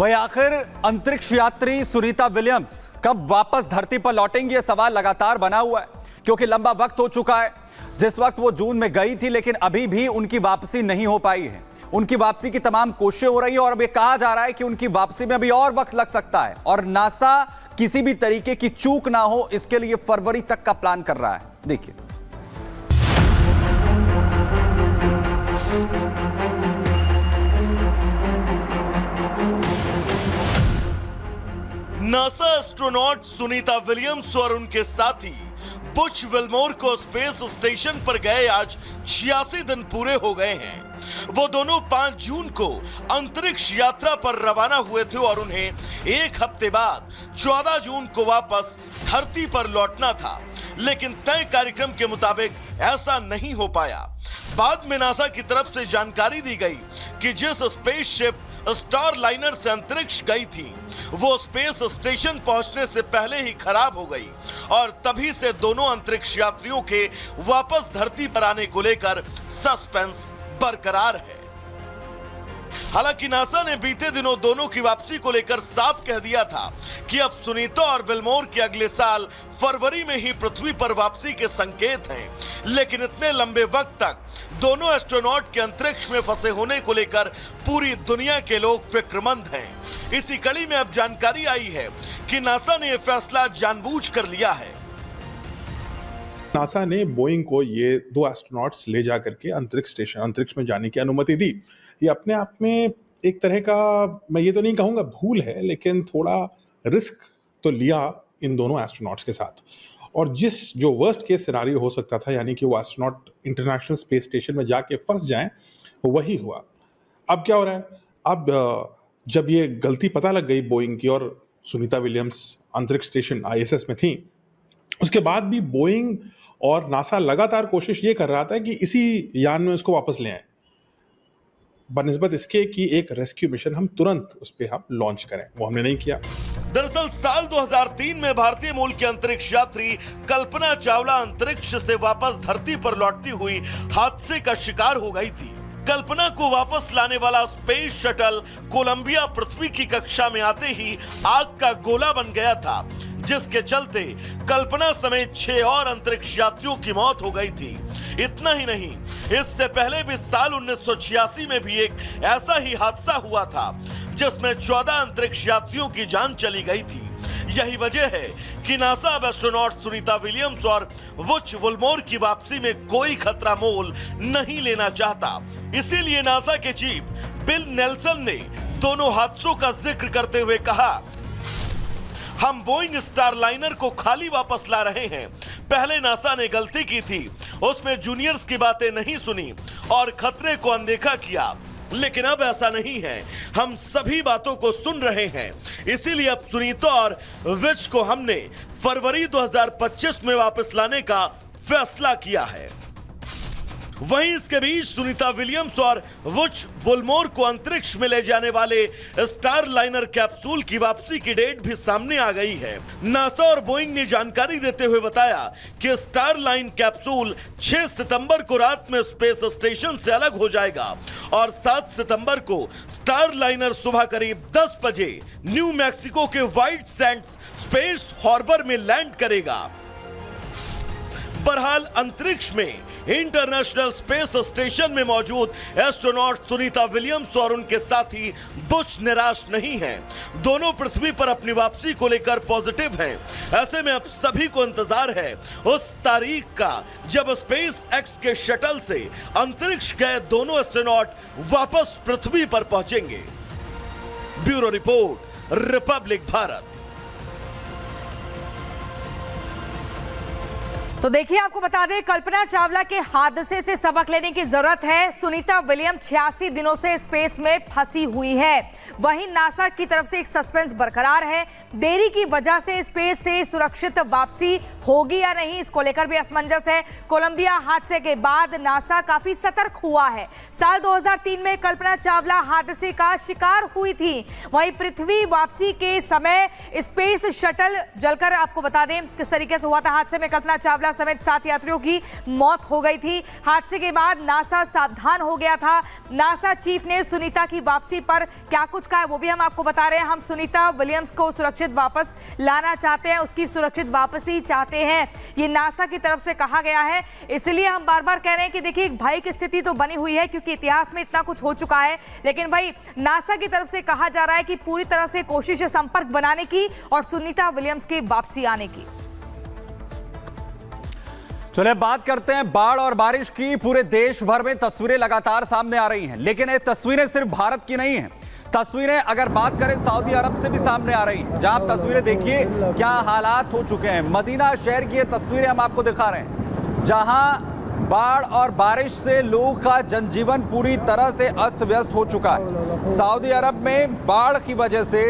वही आखिर अंतरिक्ष यात्री सुनीता विलियम्स कब वापस धरती पर लौटेंगी, यह सवाल लगातार बना हुआ है, क्योंकि लंबा वक्त हो चुका है। जिस वक्त वो जून में गई थी, लेकिन अभी भी उनकी वापसी नहीं हो पाई है। उनकी वापसी की तमाम कोशिशें हो रही है और अब ये कहा जा रहा है कि उनकी वापसी में अभी और वक्त लग सकता है और नासा किसी भी तरीके की चूक ना हो, इसके लिए फरवरी तक का प्लान कर रहा है। देखिए, नासा एस्ट्रोनॉट सुनीता विलियम्स और उनके साथी बुच विल्मोर को स्पेस स्टेशन पर गए आज 86 दिन पूरे हो गए हैं। वो दोनों 5 जून को अंतरिक्ष यात्रा पर रवाना हुए थे और उन्हें एक हफ्ते बाद 14 जून को वापस धरती पर लौटना था, लेकिन तय कार्यक्रम के मुताबिक ऐसा नहीं हो पाया। बाद में नासा की तरफ से जानकारी दी गई कि जिस स्पेसशिप स्टार लाइनर से अंतरिक्ष गई थी, वो स्पेस स्टेशन पहुंचने से पहले ही खराब हो गई और तभी से दोनों अंतरिक्ष यात्रियों के वापस धरती पर आने को लेकर सस्पेंस बरकरार है। हालांकि नासा ने बीते दिनों दोनों की वापसी को लेकर साफ कह दिया था कि अब सुनीता और विल्मोर के अगले साल फरवरी में ही पृथ्वी पर वापसी के संकेत हैं, लेकिन इतने लंबे वक्त तक दोनों एस्ट्रोनॉट के अंतरिक्ष में फंसे होने को लेकर पूरी दुनिया के लोग फिक्रमंद हैं। इसी कड़ी में अब जानकारी आई है कि नासा ने यह फैसला जानबूझकर लिया है। नासा ने बोइंग को ये 2 एस्ट्रोनॉट्स ले जा करके अंतरिक्ष में जाने की अनुमति दी। ये अपने आप में एक तरह का, मैं ये तो नहीं कहूँगा भूल है, लेकिन थोड़ा रिस्क तो लिया इन दोनों एस्ट्रोनॉट्स के साथ। और जो वर्स्ट केस सिनारियो हो सकता था, यानी कि वो एस्ट्रोनॉट इंटरनेशनल स्पेस स्टेशन में जाके फंस जाएं, वही हुआ। अब क्या हो रहा है? अब जब ये गलती पता लग गई बोइंग की और सुनीता विलियम्स अंतरिक्ष स्टेशन ISS में थी, उसके बाद भी बोइंग और नासा लगातार कोशिश ये कर रहा था कि इसी यान में उसको वापस ले आए, बनिस्बत इसके कि एक रेस्क्यू मिशन हम तुरंत उस पे हम लॉन्च करें। वो हमने नहीं किया। दरअसल साल 2003 में भारतीय मूल की अंतरिक्ष यात्री कल्पना चावला अंतरिक्ष से वापस धरती पर लौटती हुई हादसे का शिकार हो गई थी। कल्पना को वापस लाने वाला स्पेस शटल कोलंबिया पृथ्वी की कक्षा में आते ही आग का गोला बन गया था, जिसके चलते कल्पना समेत 6 और अंतरिक्ष यात्रियों की मौत हो गई थी। इतना ही नहीं, इससे पहले भी साल 1986 में भी एक ऐसा ही हादसा हुआ था, जिसमें 14 अंतरिक्ष यात्रियों की जान चली गई थी। यही वजह है कि नासा अब एस्ट्रोनॉट सुनीता विलियम्स और बुच विल्मोर की वापसी में कोई खतरा मोल नहीं लेना चाहता। इसीलिए नासा के चीफ बिल नेल्सन ने दोनों हादसों का जिक्र करते हुए कहा, हम बोइंग स्टार लाइनर को खाली वापस ला रहे हैं। पहले नासा ने गलती की थी, उसमें जूनियर्स की बातें नहीं सुनी और खतरे को अनदेखा किया, लेकिन अब ऐसा नहीं है। हम सभी बातों को सुन रहे हैं। इसीलिए अब सुनीता और विच को हमने फरवरी 2025 में वापस लाने का फैसला किया है। वहीं इसके बीच सुनीता विलियम्स और बुच विल्मोर को अंतरिक्ष में ले जाने वाले स्टार लाइनर कैप्सूल की वापसी की डेट भी सामने आ गई है। नासा और बोइंग ने जानकारी देते हुए बताया कि स्टार लाइन कैप्सूल 6 सितंबर को रात में स्पेस स्टेशन से अलग हो जाएगा और 7 सितंबर को स्टार लाइनर सुबह करीब 10 बजे न्यू मैक्सिको के व्हाइट सैंड्स स्पेस हार्बर में लैंड करेगा। बहरहाल अंतरिक्ष में इंटरनेशनल स्पेस स्टेशन में मौजूद एस्ट्रोनॉट सुनीता विलियम्स और उनके साथी बुच निराश नहीं हैं। दोनों पृथ्वी पर अपनी वापसी को लेकर पॉजिटिव हैं। ऐसे में अब सभी को इंतजार है उस तारीख का जब स्पेस एक्स के शटल से अंतरिक्ष गए दोनों एस्ट्रोनॉट वापस पृथ्वी पर पहुंचेंगे। Bureau report, Republic Bharat. तो देखिए, आपको बता दें, कल्पना चावला के हादसे से सबक लेने की जरूरत है। सुनीता विलियम्स 86 दिनों से स्पेस में फंसी हुई है। वहीं नासा की तरफ से एक सस्पेंस बरकरार है। देरी की वजह से स्पेस से सुरक्षित वापसी होगी या नहीं, इसको लेकर भी असमंजस है। कोलंबिया हादसे के बाद नासा काफी सतर्क हुआ है। साल 2003 में कल्पना चावला हादसे का शिकार हुई थी। वहीं पृथ्वी वापसी के समय स्पेस शटल जलकर, आपको बता दें किस तरीके से हुआ था हादसे में कल्पना चावला गुप्ता समेत 7 यात्रियों की मौत हो गई थी। हादसे के बाद नासा सावधान हो गया था। नासा चीफ ने सुनीता की वापसी पर क्या कुछ कहा है वो भी हम आपको बता रहे हैं। हम सुनीता विलियम्स को सुरक्षित वापस लाना चाहते हैं, उसकी सुरक्षित वापसी चाहते हैं, ये नासा की तरफ से कहा गया है। इसलिए हम बार बार कह रहे हैं कि देखिए एक भय की स्थिति तो बनी हुई है क्योंकि इतिहास में इतना कुछ हो चुका है, लेकिन भाई नासा की तरफ से कहा जा रहा है कि पूरी तरह से कोशिश है संपर्क बनाने की और सुनीता विलियम्स की वापसी आने की। चलिए बात करते हैं बाढ़ और बारिश की। पूरे देश भर में तस्वीरें लगातार सामने आ रही हैं, लेकिन ये तस्वीरें सिर्फ भारत की नहीं हैं। तस्वीरें अगर बात करें सऊदी अरब से भी सामने आ रही हैं, जहां आप तस्वीरें देखिए क्या हालात हो चुके हैं। मदीना शहर की ये तस्वीरें हम आपको दिखा रहे हैं, जहां बाढ़ और बारिश से लोगों का जनजीवन पूरी तरह से अस्त व्यस्त हो चुका है। सऊदी अरब में बाढ़ की वजह से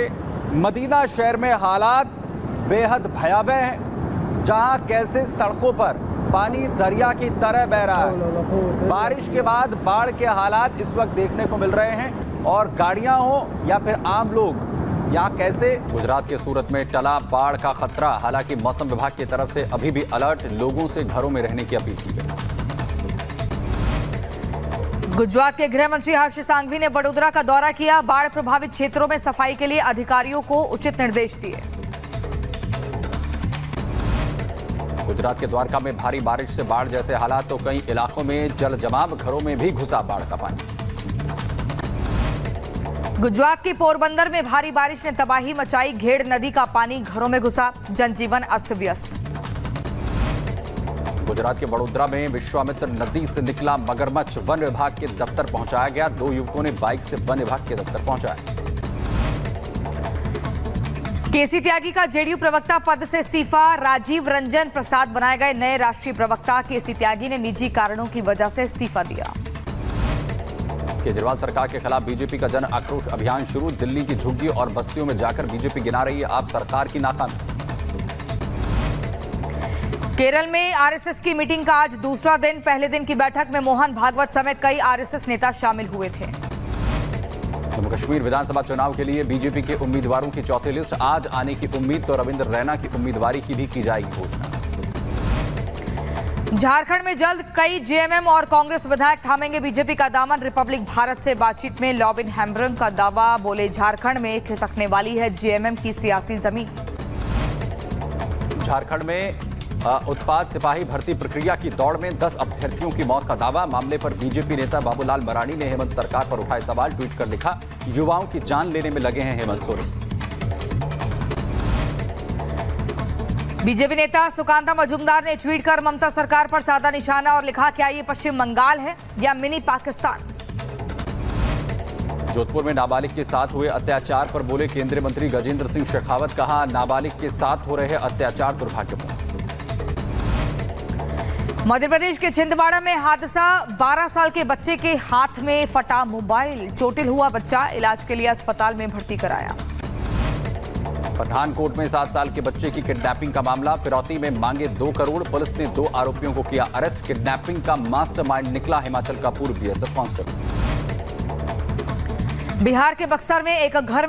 मदीना शहर में हालात बेहद भयावह हैं, जहां कैसे सड़कों पर पानी दरिया की तरह बह रहा है। बारिश के बाद बाढ़ के हालात इस वक्त देखने को मिल रहे हैं, और गाड़ियां हो या फिर आम लोग यहाँ कैसे। गुजरात के सूरत में टला बाढ़ का खतरा, हालांकि मौसम विभाग की तरफ से अभी भी अलर्ट, लोगों से घरों में रहने की अपील की गई। गुजरात के गृह मंत्री हर्ष सांघवी ने वडोदरा का दौरा किया। बाढ़ प्रभावित क्षेत्रों में सफाई के लिए अधिकारियों को उचित निर्देश दिए। गुजरात के द्वारका में भारी बारिश से बाढ़ जैसे हालात, तो कई इलाकों में जल जमाव, घरों में भी घुसा बाढ़ का पानी। गुजरात के पोरबंदर में भारी बारिश ने तबाही मचाई। घेड़ नदी का पानी घरों में घुसा, जनजीवन अस्त व्यस्त। गुजरात के वडोदरा में विश्वामित्र नदी से निकला मगरमच्छ, वन विभाग के दफ्तर पहुंचाया गया। 2 युवकों ने बाइक से वन विभाग के दफ्तर पहुंचाया। केसी त्यागी का जेडीयू प्रवक्ता पद से इस्तीफा। राजीव रंजन प्रसाद बनाए गए नए राष्ट्रीय प्रवक्ता। केसी त्यागी ने निजी कारणों की वजह से इस्तीफा दिया। केजरीवाल सरकार के खिलाफ बीजेपी का जन आक्रोश अभियान शुरू। दिल्ली की झुग्गियों और बस्तियों में जाकर बीजेपी गिना रही है आप सरकार की नाकामी। केरल में आरएसएस की मीटिंग का आज दूसरा दिन। पहले दिन की बैठक में मोहन भागवत समेत कई आरएसएस नेता शामिल हुए थे। जम्मू कश्मीर विधानसभा चुनाव के लिए बीजेपी के उम्मीदवारों की चौथी लिस्ट आज आने की उम्मीद, तो रविंद्र रैना की उम्मीदवारी की भी की जाएगी घोषणा। झारखंड में जल्द कई जेएमएम और कांग्रेस विधायक थामेंगे बीजेपी का दामन। रिपब्लिक भारत से बातचीत में लॉबिन हेम्ब्रम का दावा, बोले झारखंड में खिसकने वाली है जेएमएम की सियासी जमीन। झारखंड में उत्पाद सिपाही भर्ती प्रक्रिया की दौड़ में 10 अभ्यर्थियों की मौत का दावा। मामले पर बीजेपी नेता बाबूलाल मरांडी ने हेमंत सरकार पर उठाए सवाल। ट्वीट कर लिखा, युवाओं की जान लेने में लगे हैं हेमंत सोरेन। बीजेपी नेता सुकांता मजूमदार ने ट्वीट कर ममता सरकार पर साधा निशाना और लिखा, क्या ये पश्चिम बंगाल है या मिनी पाकिस्तान। जोधपुर में नाबालिग के साथ हुए अत्याचार पर बोले केंद्रीय मंत्री गजेंद्र सिंह शेखावत। कहा, नाबालिग के साथ हो रहे अत्याचार दुर्भाग्यपूर्ण। मध्य प्रदेश के छिंदवाड़ा में हादसा। 12 साल के बच्चे के हाथ में फटा मोबाइल। चोटिल हुआ बच्चा, इलाज के लिए अस्पताल में भर्ती कराया। पठानकोट में 7 साल के बच्चे की किडनैपिंग का मामला। फिरौती में मांगे 2 करोड़। पुलिस ने 2 आरोपियों को किया अरेस्ट। किडनैपिंग का मास्टरमाइंड निकला हिमाचल का पूर्व बीएसएफ कांस्टेबल। बिहार के बक्सर में एक घर में